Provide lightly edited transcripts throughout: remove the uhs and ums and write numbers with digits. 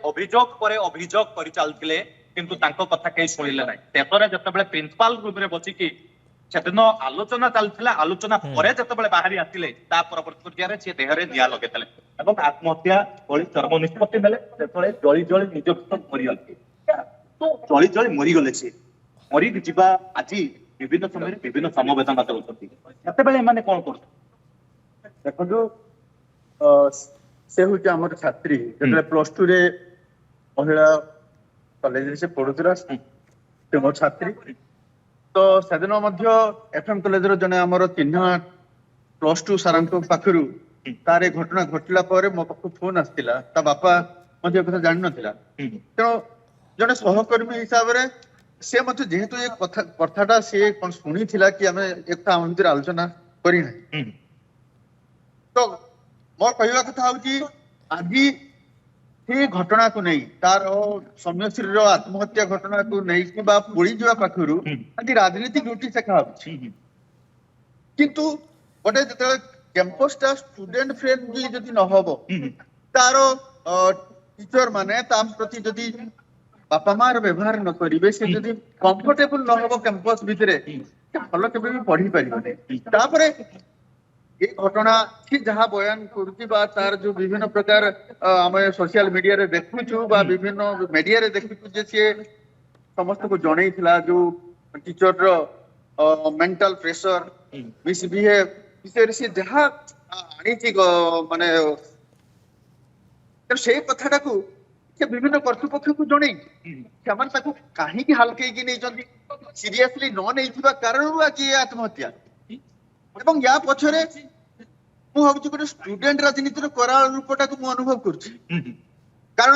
अभियोग पर अभियोग कर चलते किंतु तांको कथा कहीं शुणिले ना शेषे जिते प्रिंसिपाल रूम में बसिकी सेदिन आलोचना चलता आलोचना पर जिते बाहरी आसिले परवर्त पर्याय सी देहरे निआ लगे आत्महत्या भली चरम निष्पत्ति ने जली जली निज मरीगले तो जली जली मरीगले सी मरी जा आज विभिन्न समय विभिन्न समवेदना देते कौन कर देखो से हूँ आम छात्री जो प्लस टू रे महिला कॉलेज से पढ़ुला से मो छात्री तो सेदिन एफएम कॉलेज जने आमर चिन्ह प्लस टू सारा पाखु तार घटना घटला मो पाख फोन आसाला ता बापा मत कथा जान ना तेणु जड़े सहकर्मी हिसाब से से मत जेहेतु एक कथाटा सी कौन शुणी कि आम एक आम भर आलोचना करना तो मोर कहवा कथा हूँ आज से घटना को नहीं तार सौम्यश्री आत्महत्या घटना को नहीं कि पोड़ी जा पाखु आज राजनीतिक रुटी सेखा किंतु गोटे जो कैंपस टा स्टूडेंट फ्रेंडली जदि न हम तार टीचर माने प्रति जदि बापा मार व्यवहार न करेंगे से जदि कंफर्टेबल न हम कैंपस भितर भल के पढ़ी पारे ये घटना सी जहाँ बयान कर जो विभिन्न प्रकार आम सोशल मीडिया रे देखुचु विभिन्न मीडिया रे देखुचु जे सी समस्त को जन जो टीचर रो मेंटल प्रेशर मिसबिहेव विषय से जहाँ आनी माने से कथाटा को विभिन्न कर्तृपक्ष को जन कहीं हल्के सीरियसली न नहीं कारण आज ये आत्महत्या एवं या पछरे मु भाबुची गोटे स्टूडेंट राजनीति कराल रूपटा को मु अनुभव करुछि कारण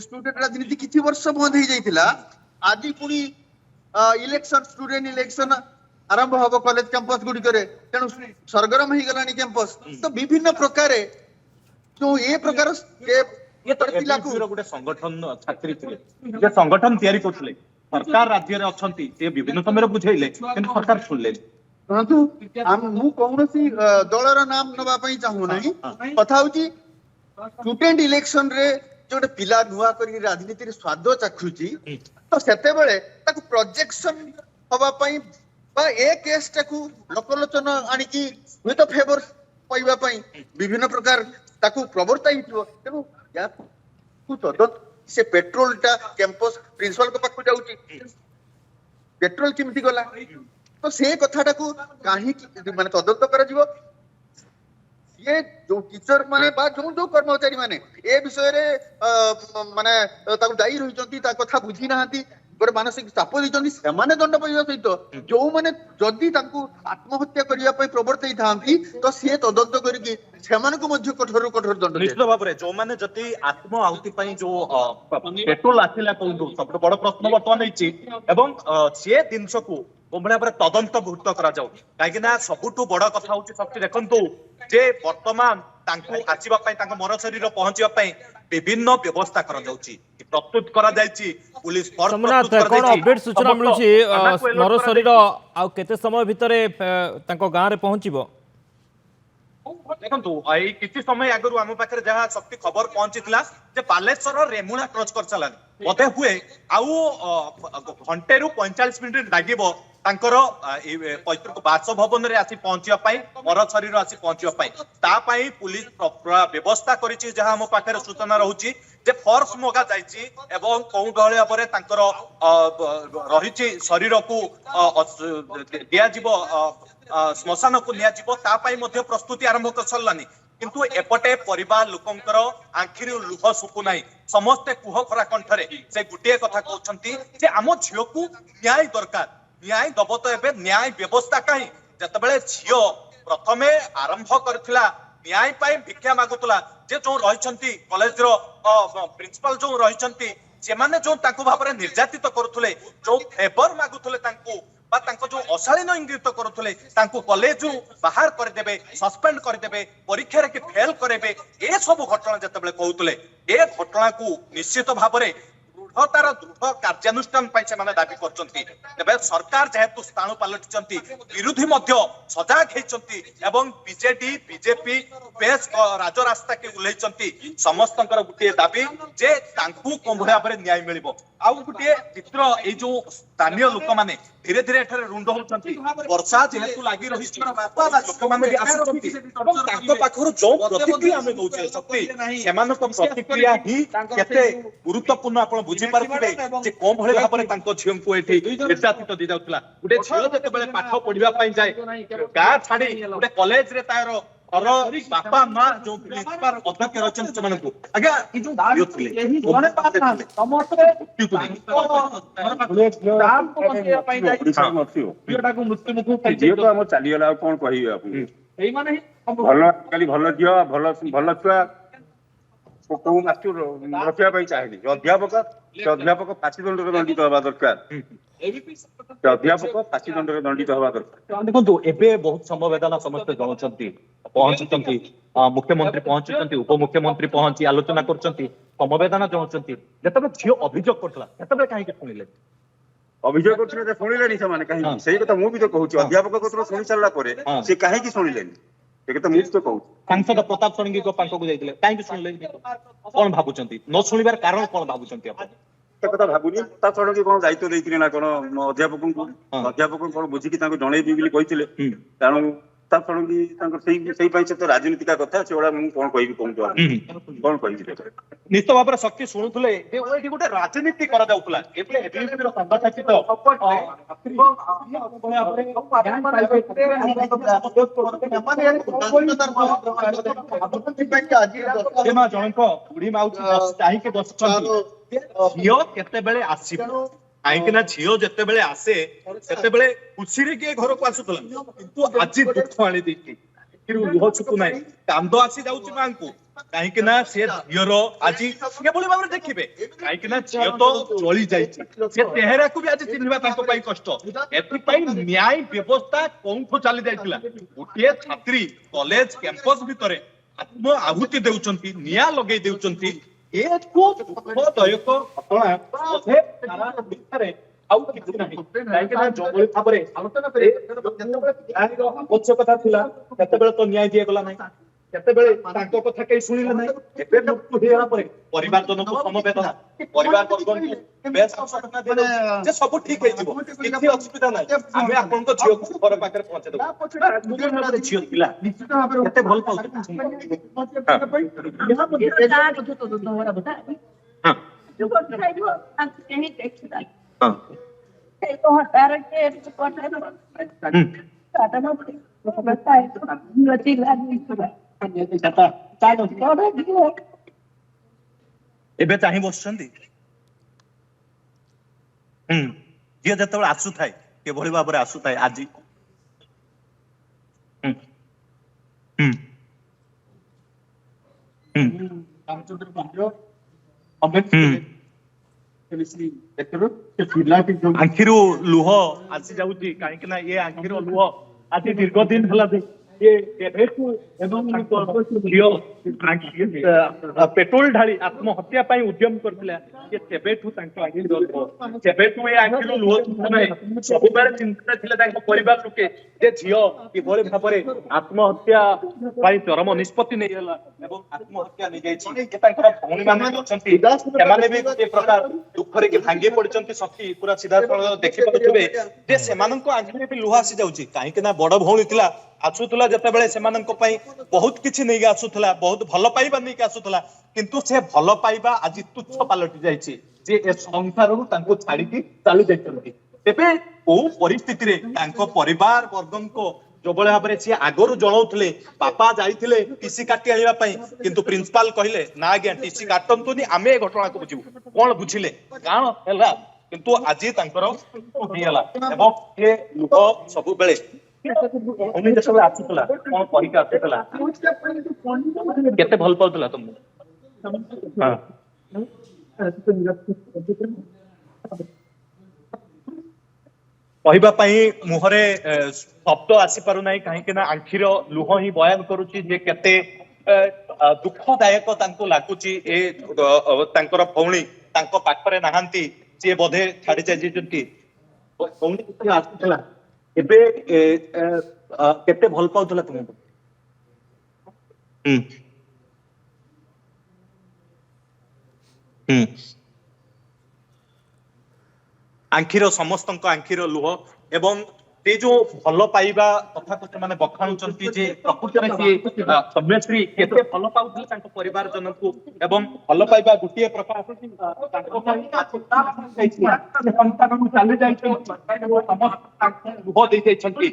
स्टूडेंट राजनीति किछि वर्ष बंद हो जाइतिला आदि पुनी इलेक्शन स्टूडेंट इलेक्शन आरंभ हबो कॉलेज कैंपस गुडी करे तेनु सरगरम ही गलानी कैंपस तो विभिन्न प्रकार जो ए प्रकार ये तो गोटे संगठन छात्री थे जे संगठन तैयारी करथले सरकार राज्य रे अछंती से विभिन्न समय बुझाइले किंतु सरकार सुनले परंतु मु कौनसी दलर नाम नवा पई चाहू नाही कथा होची स्टूडेंट इलेक्शन रे जोटे पिला नुआ करी राजनीति रे स्वाद चाखुची तो सेते बेले ताकू प्रोजेक्शन हवा पई बा ए केस टाकू लोकलोचन आनी की हुए तो फेवर पाइबा पई विभिन्न प्रकार ताकू प्रवर्ताई हितो तेनु या कु तदत से पेट्रोल टा कैंपस प्रिंसिपल को पाखु जाउची पेट्रोल किमती गला तो से कथाटा को कहीं माने तदंत करा जीवो ये जो टीचर माने बा जो कर्मचारी माने ए विषय रे माने ताको दायी रहिचंती ता कथा बुझी नाहंती गोटे मानसिक चाप देइचंती से माने दंड पाइबा सहित जो माने जदी ताको आत्महत्या करिया पई प्रवर्तई थांती तो से तदंत करिकि सेमान को मध्य कठोर कठोर दंड निश्चित भाव में जो माने जति आत्म आहुति पई जो पेट्रोल आसिला कहू सब बड़ प्रश्न वर्तमान होईची एवं से जिनस को कोमळा पर तदंत भूत करा जाऊ काहे ना सबुठु बड़ कथा होची शक्ति देखंतु जे वर्तमान तांको आसीबा पई तांको मर शरीर पहुंचीबा पई विभिन्न व्यवस्था करा जाउची प्रस्तुत करा जायची पुलिस फोर्स प्रस्तुत करा कोन अपडेट सूचना मिलुची मर शरीर आ केते समय भितरे तांको गां रे पहुंचीबो देखो आई किसी समय आगु आम पाखे जहाँ शक्ति खबर पहुंची जे बालेश्वर रेमुणा क्रॉस कर चलानी बोधे हुए आउ घंटे रु 45 मिनिट लगे तांकर पैतृक बासभवन रे आसी पहुंचापी मर शरीर आसी पहुंचापी पुलिस व्यवस्था करिछि जहाँ आम पाखे सूचना रहुछि जे फोर्स मगा जाइछि एवं कौ भली भाव में तांकर रहिछि शरीर को दिया जिवो श्मशान को निया जिवो तापाई मध्य प्रस्तुति आरंभ कर सरलानी किंतु एपटे परिवार लोकंकर आखिर लुह सुकु नाही समस्ते कुह खरा कंठरे से गुटिए कथा कहउछंती जे आम झियो को न्याय दरकार न्याय दब तो एबे न्याय व्यवस्था कहीं जतबेले झियो प्रथमे आरंभ करथिला न्याय पाई भिक्षा मागुतला जे जो रहिछंती कॉलेज रो प्रिंसिपल जो रहिछंती से माने जो तांको भाबरे निर्यातित करूथले जो फेवर मागुथले तांको बा तांको जो अशालीन इंगित करूथले तांको कॉलेज बाहर कर देबे सस्पेंड कर देबे परीक्षा रे के फेल करेबे ए सब घटना जतबेले कहउतले ए घटना को निश्चित भाबरे ଦୃଢତାର ଦୃଢ କାର୍ଯ୍ୟାନୁଷ୍ଠାନ ପାଇଁ ସେମାନେ ଦାବି କରୁଛନ୍ତି। ତେବେ ସରକାର ଯେହେତୁ ସ୍ଥାନ ପାଲଟିଛନ୍ତି, ବିରୋଧୀ ମଧ୍ୟ ସଜାଗ ହେଇଛନ୍ତି ଏବଂ ବିଜେଡି ବିଜେପି ବେଶ ରାଜରାସ୍ତା କେ ଓହ୍ଲେଇଛନ୍ତି। ସମସ୍ତଙ୍କର ଗୋଟିଏ ଦାବି ଯେ ତାଙ୍କୁ କୋଉ ଭାବରେ ନ୍ୟାୟ ମିଳିବ। ଆଉ ଗୋଟିଏ ଚିତ୍ର ଏଇ ଯୋଉ ସ୍ଥାନୀୟ ଲୋକମାନେ ଧୀରେ ଧୀରେ ଏଠାରେ ରୁଣ୍ଡ ହଉଛନ୍ତି। ବର୍ଷା ଯେହେତୁ ଲାଗି ରହିଛି ଲୋକମାନେ ବି ଆସୁଛନ୍ତି ଏବଂ ତାଙ୍କ ପାଖରୁ ଯୋଉ ପ୍ରତିକ୍ରିୟା ଆମେ ନଉଛେ ଶକ୍ତି ସେମାନଙ୍କ ପ୍ରତିକ୍ରିୟା ହିଁ କେତେ ଗୁରୁତ୍ୱପୂର୍ଣ୍ଣ ଆପଣ ବୁଝିପାରୁଥିବେ ଯେ କୋଉ ଭଳି ଭାବରେ ତାଙ୍କ ଝିଅଙ୍କୁ ଏଠି ନିର୍ଯାତିତ ଦିଆଯାଉଥିଲା। ଗୋଟେ ଝିଅ ଯେତେବେଳେ ପାଠ ପଢିବା ପାଇଁ ଯାଏ ଗାଁ ଛାଡି ଗୋଟେ କଲେଜରେ ତାର ଘର ବାପା ମା ଯୋଉ ପ୍ରିନ୍ସିପାଲ ଅଧ୍ୟକ୍ଷ ରହିଛନ୍ତି ସେମାନଙ୍କୁ ଆଜ୍ଞା ଏଇ ଯୋଉ ଝିଅ ଥିଲେ ଝିଅ ଆମର ଚାଲିଗଲା ଆଉ କଣ କହିବି ଆପଣଙ୍କୁ। ଭଲ କାଲି ଭଲ ଝିଅ ଭଲ ଭଲ ଛୁଆ କୋଉ ମାସକୁ ରଖିବା ପାଇଁ ଚାହେଁନି। ଅଧ୍ୟାପକ ଫାଶୀ ଦଣ୍ଡରେ ଦଣ୍ଡିତ ହବା ଦରକାର। ଅଧ୍ୟାପକ ଫାଶୀ ଦଣ୍ଡରେ ଦଣ୍ଡିତ ହବା ଦରକାର। ଦେଖନ୍ତୁ ଏବେ ବହୁତ ସମବେଦନା ସମସ୍ତେ ଜଣାଉଛନ୍ତି, ପହଞ୍ଚୁଛନ୍ତି, ମୁଖ୍ୟମନ୍ତ୍ରୀ ପହଞ୍ଚୁଛନ୍ତି, ଉପମୁଖ୍ୟମନ୍ତ୍ରୀ ପହଞ୍ଚି ଆଲୋଚନା କରୁଛନ୍ତି, ସମବେଦନା ଜଣାଉଛନ୍ତି। ଯେତେବେଳେ ଝିଅ ଅଭିଯୋଗ କରୁଥିଲା ସେତେବେଳେ କାହିଁକି ଶୁଣିଲେ? ଅଭିଯୋଗ କରୁଥିଲେ ଶୁଣିଲେନି ସେମାନେ କାହିଁକି? ସେଇ କଥା ମୁଁ ବି ତ କହୁଛି। ଅଧ୍ୟାପକ କତରୁ ଶୁଣି ସାରିଲା ପରେ ସେ କାହିଁକି ଶୁଣିଲେନି ସେ କଥା ମୁଁ ବି ତ କହୁଛି। ସାଂସଦ ପ୍ରତାପ ଷଡଙ୍ଗୀଙ୍କ ପାଖକୁ ଯାଇଥିଲେ, କାହିଁକି ଶୁଣିଲେନି? କଣ ଭାବୁଛନ୍ତି? ନ ଶୁଣିବାର କାରଣ କଣ ଭାବୁଛନ୍ତି ଆପଣ? ସେ କଥା ଭାବୁନି। ତା ଷଡଙ୍ଗୀ କଣ ଦାୟିତ୍ୱ ଦେଇଥିଲେ ନା କଣ ଅଧ୍ୟାପକଙ୍କୁ କଣ ବୁଝିକି ତାଙ୍କୁ ଜଣେଇବି ବୋଲି କହିଥିଲେ। ତେଣୁ ତା ଷଡଙ୍ଗୀ ତାଙ୍କର ସେଇ ପାଇଁ ସେ ତ ରାଜନୀତିକା କଥା ସେଗୁଡା ମୁଁ କଣ କହିବି କୁହନ୍ତୁ କଣ କହିବି? ନିଶ୍ଚିତ ଭାବରେ ଶକ୍ତି ଶୁଣୁଥିଲେ ଯେ ଏଠି ଗୋଟେ ରାଜନୀତି କରାଯାଉଥିଲା। ଏବେ ଏବିଭିପିର ସାମ୍ବାଦିକ ଜଣଙ୍କ ବୁଢୀ ମାଉସୀ ଚାହିଁକି ବସିଛନ୍ତି ଝିଅ କେତେବେଳେ ଆସିବ। କାହିଁକି ନା ଝିଅ ଯେତେବେଳେ ଆସେ ସେତେବେଳେ ଖୁସିରେ କିଏ ଘରକୁ ଆସୁଥିଲା, କିନ୍ତୁ ଆଜି ଦୁଃଖ ଆଣିଦେଇଛି। ଲୁହ ଛୁଟୁ ନାହିଁ, କାନ୍ଦ ଆସି ଯାଉଛି ମାଙ୍କୁ। କାହିଁକି ନା ସେ ଝିଅର ଆଜି କିଭଳି ଭାବରେ ଦେଖିବେ, କାହିଁକି ନା ଝିଅ ତ ଜଳି ଯାଇଛି। ସେ ଚେହେରାକୁ ବି ଆଜି ଚିହ୍ନିବା ତାଙ୍କ ପାଇଁ କଷ୍ଟ। ଏଥିପାଇଁ ନ୍ୟାୟ ବ୍ୟବସ୍ଥା କୋଉଠୁ ଚାଲି ଯାଇଥିଲା। ଗୋଟିଏ ଛାତ୍ରୀ କଲେଜ କ୍ୟାମ୍ପସ ଭିତରେ ଆତ୍ମ ଆହୁତି ଦେଉଛନ୍ତି, ନିଆଁ ଲଗେଇ ଦେଉଛନ୍ତି। ଦୁଃଖଦାୟକ ଘଟଣା ବୋଧେ ସାରା ଓଡ଼ିଶାରେ ଆଉ କିଛି ନାହିଁ। କାହିଁକି ନା ଯୋଉଭଳି ଭାବରେ ଆବଶ୍ୟକତା ଥିଲା ସେତେବେଳେ ତ ନ୍ୟାୟ ଦିଆଗଲା ନାହିଁ, ସେତେବେଳେ ତାଙ୍କ କଥା କେହି ଶୁଣିଲେ ନାହିଁ। ଏବେ ମୃତ୍ୟୁ ହେଇଗଲା ପରେ ପରିବାର ଜନକୁ ସମବେଦନା, ପରିବାର ବର୍ଗଙ୍କୁ ବେଶ ଆଶ୍ୱାସନା ଦିଆଯାଉଛି ଯେ ସବୁ ଠିକ ହେଇଯିବ, କିଛି ଅସୁବିଧା ନାହିଁ, ଆମେ ଆପଣଙ୍କ ଝିଅକୁ ଘର ପାଖରେ ପହଞ୍ଚେଇଦେବୁ। ଝିଅ ଥିଲା କେତେ ଭଲ ପାଉଥିଲେ। ଏବେ ଚାହିଁ ବସୁଛନ୍ତି। ଝିଅ ଯେତେବେଳେ ଆସୁଥାଏ କିଭଳି ଭାବରେ ଆସୁଥାଏ ଆଜି। ଆଖିରୁ ଲୁହ ଆସି ଯାଉଛି, କାହିଁକି ନା ଏ ଆଖିର ଲୁହ ଆଜି ଦୀର୍ଘ ଦିନ ହେଲା ପେଟ୍ରୋଲ ଢାଳି ଆତ୍ମହତ୍ୟା ପାଇଁ ଉଦ୍ୟମ କରିଥିଲା। କେବେଠୁ ତାଙ୍କ କେବେଠୁ ଏ ଆଖିରୁ ଲୁହ ସବୁବେଳେ ଚିନ୍ତା ଥିଲେ ତାଙ୍କ ପରିବାର ଲୋକେ ଯେ ଝିଅ କିଭଳି ଭାବରେ ଆତ୍ମହତ୍ୟା ପାଇଁ ଚରମ ନିଷ୍ପତ୍ତି ନେଇଗଲା ଏବଂ ଆତ୍ମହତ୍ୟା ନେଇଯାଇଛି। ତାଙ୍କର ଭଉଣୀ ମାନେ ଅଛନ୍ତି, ସେମାନେ ବି ଗୋଟିଏ ପ୍ରକାର ଦୁଃଖରେ କି ଭାଙ୍ଗି ପଡିଛନ୍ତି। ଶକ୍ତି ପୁରା ସିଧାସଳଖ ଦେଖିପାରୁଥିବେ ଯେ ସେମାନଙ୍କ ଆଖିରେ ବି ଲୁହ ଆସି ଯାଉଛି। କାହିଁକି ନା ବଡ ଭଉଣୀ ଥିଲା, ଆସୁଥିଲା ଯେତେବେଳେ ସେମାନଙ୍କ ପାଇଁ ବହୁତ କିଛି ନେଇକି ଆସୁଥିଲା, ବହୁତ ଭଲ ପାଇବା ନେଇକି ଆସୁଥିଲା। କିନ୍ତୁ ସେ ଭଲ ପାଇବା ଆଜି ତୁଚ୍ଛ ପାଲଟି ଯାଇଛି ଯେ ଏ ସଂସାରରୁ ତାଙ୍କୁ ଛାଡିକି ଚାଲି ଯାଇଛନ୍ତି। ତେବେ କୋଉ ପରିସ୍ଥିତିରେ ତାଙ୍କ ପରିବାର ବର୍ଗଙ୍କ ଯୋଉଭଳି ଭାବରେ ସିଏ ଆଗରୁ ଜଣାଉଥିଲେ, ବାପା ଯାଇଥିଲେ ଟିସି କାଟି ଆଣିବା ପାଇଁ, କିନ୍ତୁ ପ୍ରିନ୍ସିପାଲ କହିଲେ ନା ଆଜ୍ଞା ଟିସି କାଟନ୍ତୁନି, ଆମେ ଏ ଘଟଣାକୁ ବୁଝିବୁ। କଣ ବୁଝିଲେ, କଣ ହେଲା, କିନ୍ତୁ ଆଜି ତାଙ୍କର ହେଇଗଲା ଏବଂ ଏ ଲୁହ ସବୁବେଳେ ଯେତେବେଳେ ଆସୁଥିଲା କଣ କହିକି ଆସୁଥିଲା, କେତେ ଭଲ ପାଉଥିଲା ତମକୁ। କହିବା ପାଇଁ ମୁହଁରେ ଶବ୍ଦ ଆସିପାରୁନାହିଁ, କାହିଁକି ନା ଆଖିର ଲୁହ ହିଁ ବୟାନ କରୁଛି ଯେ କେତେ ଦୁଃଖଦାୟକ ତାଙ୍କୁ ଲାଗୁଛି ଏ ତାଙ୍କର ଭଉଣୀ ତାଙ୍କ ପାଖରେ ନାହାନ୍ତି ସିଏ ବୋଧେ ଛାଡି ଯାଇଛନ୍ତି କୌଣସି କିଛି ଆସୁଥିଲା ଏବେ କେତେ ଭଲ ପାଉଥିଲା ତୁମକୁ? ଆଖିର ସମସ୍ତଙ୍କ ଆଖିର ଲୁହ ଏବଂ ସେ ଯୋଉ ଭଲ ପାଇବା କଥାକୁ ସେମାନେ ବଖାଣୁଛନ୍ତି ଯେ ପ୍ରକୃତରେ ସିଏ ସୌମ୍ୟଶ୍ରୀ କେତେ ଭଲ ପାଉଥିଲେ ତାଙ୍କ ପରିବାର ଜନକୁ ଏବଂ ଭଲ ପାଇବା ଗୋଟିଏ ପ୍ରକାର ତାଙ୍କ ପାଇଁ ସନ୍ତାନକୁ ଚାଲି ଯାଇଛନ୍ତି ଲୁହ ଦେଇ ଯାଇଛନ୍ତି